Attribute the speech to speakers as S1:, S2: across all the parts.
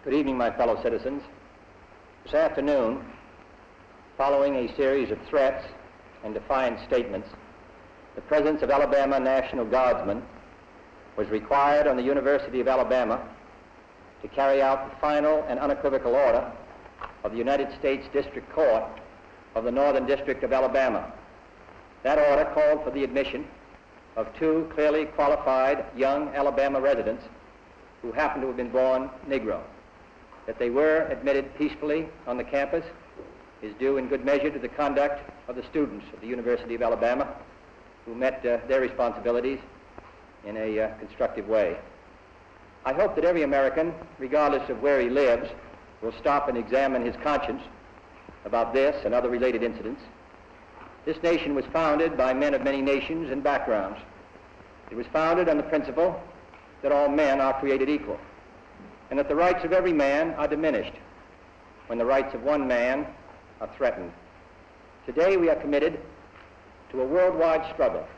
S1: Good evening, my fellow citizens. This afternoon, following a series of threats and defiant statements, the presence of Alabama National Guardsmen was required on the University of Alabama to carry out the final and unequivocal order of the United States District Court of the Northern District of Alabama. That order called for the admission of two clearly qualified young Alabama residents who happened to have been born Negro. That they were admitted peacefully on the campus is due in good measure to the conduct of the students of the University of Alabama, who met their responsibilities in a constructive way. I hope that every American, regardless of where he lives, will stop and examine his conscience about this and other related incidents. This nation was founded by men of many nations and backgrounds. It was founded on the principle that all men are created equal, and that the rights of every man are diminished when the rights of one man are threatened. Today we are committed to a worldwide struggle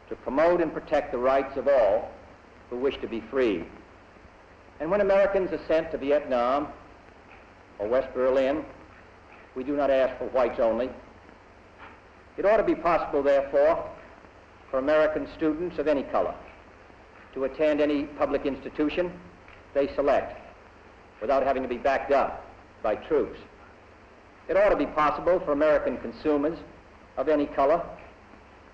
S1: to promote and protect the rights of all who wish to be free. And when Americans are sent to Vietnam or West Berlin, we do not ask for whites only. It ought to be possible, therefore, for American students of any color to attend any public institution they select without having to be backed up by troops. It ought to be possible for American consumers of any color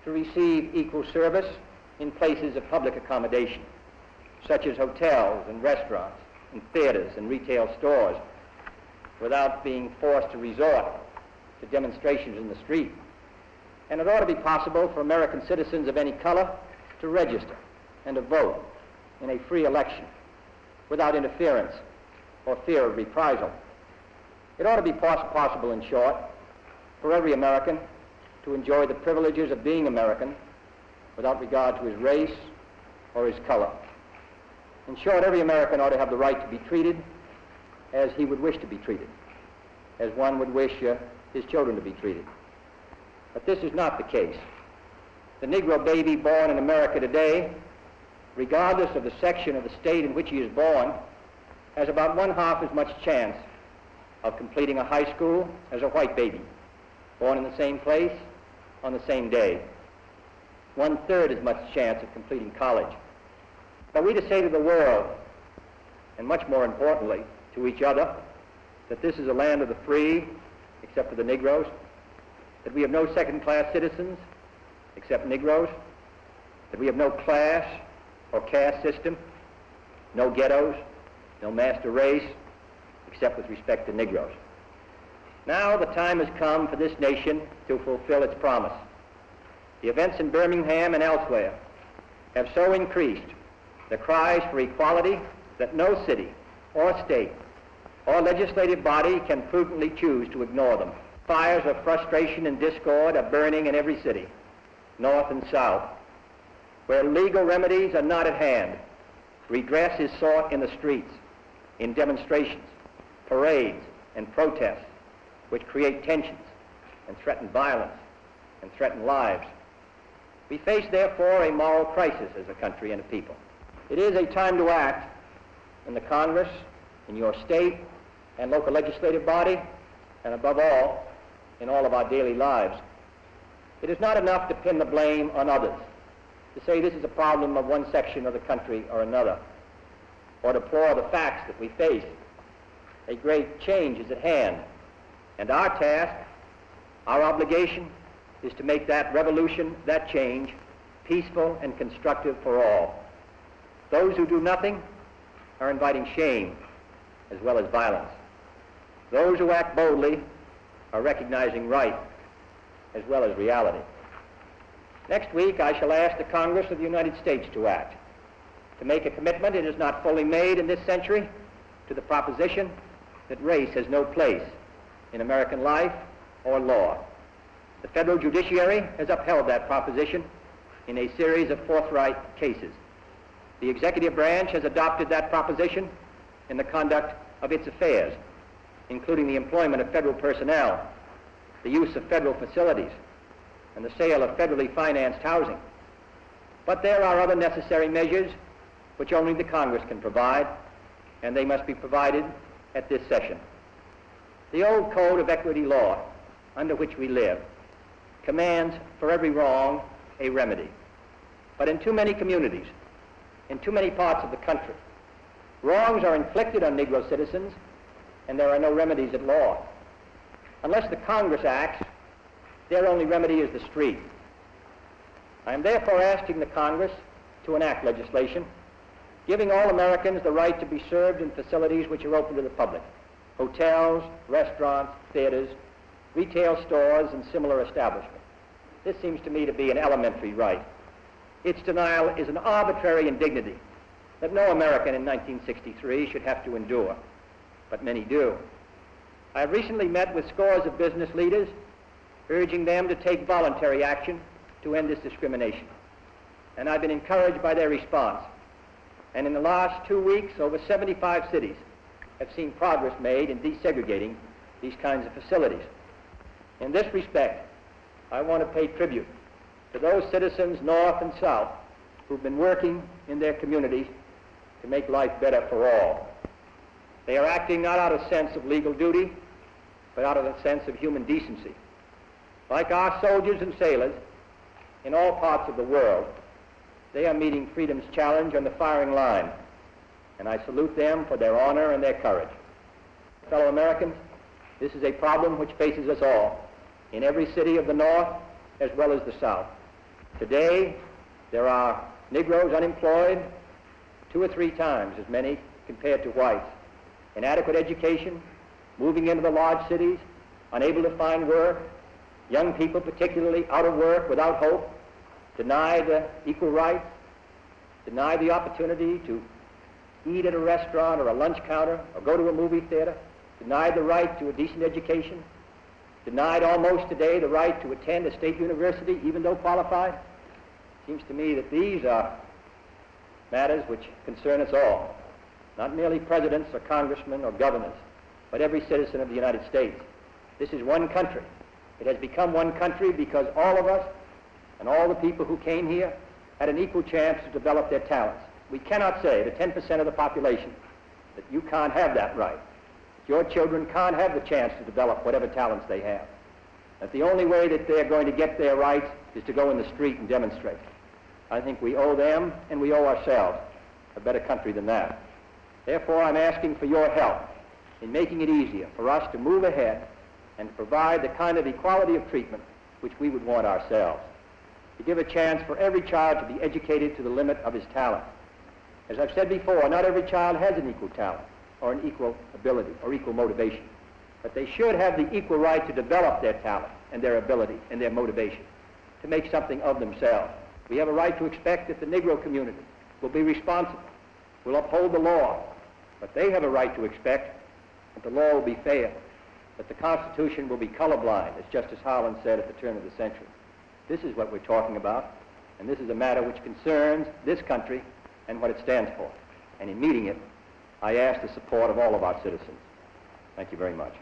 S1: to receive equal service in places of public accommodation, such as hotels and restaurants and theaters and retail stores, without being forced to resort to demonstrations in the street. And it ought to be possible for American citizens of any color to register and to vote in a free election without interference or fear of reprisal. It ought to be possible, in short, for every American to enjoy the privileges of being American without regard to his race or his color. In short, every American ought to have the right to be treated as he would wish to be treated, as one would wish his children to be treated. But this is not the case. The Negro baby born in America today, regardless of the section of the state in which he is born, has about one-half as much chance of completing a high school as a white baby, born in the same place on the same day. One-third as much chance of completing college. Are we to say to the world, and much more importantly, to each other, that this is a land of the free, except for the Negroes, that we have no second-class citizens, except Negroes, that we have no class or caste system, no ghettos, no master race, except with respect to Negroes? Now the time has come for this nation to fulfill its promise. The events in Birmingham and elsewhere have so increased the cries for equality that no city or state or legislative body can prudently choose to ignore them. Fires of frustration and discord are burning in every city, north and south. Where legal remedies are not at hand, redress is sought in the streets, in demonstrations, parades, and protests, which create tensions and threaten violence and threaten lives. We face, therefore, a moral crisis as a country and a people. It is a time to act in the Congress, in your state and local legislative body, and above all, in all of our daily lives. It is not enough to pin the blame on others, to say this is a problem of one section of the country or another, or deplore the facts that we face. A great change is at hand, and our task, our obligation, is to make that revolution, that change, peaceful and constructive for all. Those who do nothing are inviting shame as well as violence. Those who act boldly are recognizing right as well as reality. Next week, I shall ask the Congress of the United States to act, to make a commitment it has not fully made in this century to the proposition that race has no place in American life or law. The federal judiciary has upheld that proposition in a series of forthright cases. The executive branch has adopted that proposition in the conduct of its affairs, including the employment of federal personnel, the use of federal facilities, and the sale of federally financed housing. But there are other necessary measures which only the Congress can provide, and they must be provided at this session. The old code of equity law under which we live commands for every wrong a remedy. But in too many communities, in too many parts of the country, wrongs are inflicted on Negro citizens and there are no remedies at law. Unless the Congress acts, their only remedy is the street. I am therefore asking the Congress to enact legislation giving all Americans the right to be served in facilities which are open to the public: hotels, restaurants, theaters, retail stores, and similar establishments. This seems to me to be an elementary right. Its denial is an arbitrary indignity that no American in 1963 should have to endure, but many do. I have recently met with scores of business leaders, urging them to take voluntary action to end this discrimination. And I've been encouraged by their response. And in the last 2 weeks, over 75 cities have seen progress made in desegregating these kinds of facilities. In this respect, I want to pay tribute to those citizens north and south who've been working in their communities to make life better for all. They are acting not out of sense of legal duty, but out of a sense of human decency. Like our soldiers and sailors in all parts of the world, they are meeting freedom's challenge on the firing line, and I salute them for their honor and their courage. Fellow Americans, this is a problem which faces us all, in every city of the North as well as the South. Today, there are Negroes unemployed 2 or 3 times as many compared to whites. Inadequate education, moving into the large cities, unable to find work, young people particularly out of work without hope, denied equal rights, denied the opportunity to eat at a restaurant or a lunch counter or go to a movie theater, denied the right to a decent education, denied almost today the right to attend a state university even though qualified. It seems to me that these are matters which concern us all, not merely presidents or congressmen or governors, but every citizen of the United States. This is one country. It has become one country because all of us and all the people who came here had an equal chance to develop their talents. We cannot say to 10% of the population that you can't have that right. Your children can't have the chance to develop whatever talents they have. That the only way that they're going to get their rights is to go in the street and demonstrate. I think we owe them and we owe ourselves a better country than that. Therefore, I'm asking for your help in making it easier for us to move ahead and to provide the kind of equality of treatment which we would want ourselves. To give a chance for every child to be educated to the limit of his talent. As I've said before, not every child has an equal talent or an equal ability or equal motivation, but they should have the equal right to develop their talent and their ability and their motivation to make something of themselves. We have a right to expect that the Negro community will be responsible, will uphold the law, but they have a right to expect that the law will be fair, that the Constitution will be colorblind, as Justice Harlan said at the turn of the century. This is what we're talking about, and this is a matter which concerns this country and what it stands for. And in meeting it, I ask the support of all of our citizens. Thank you very much.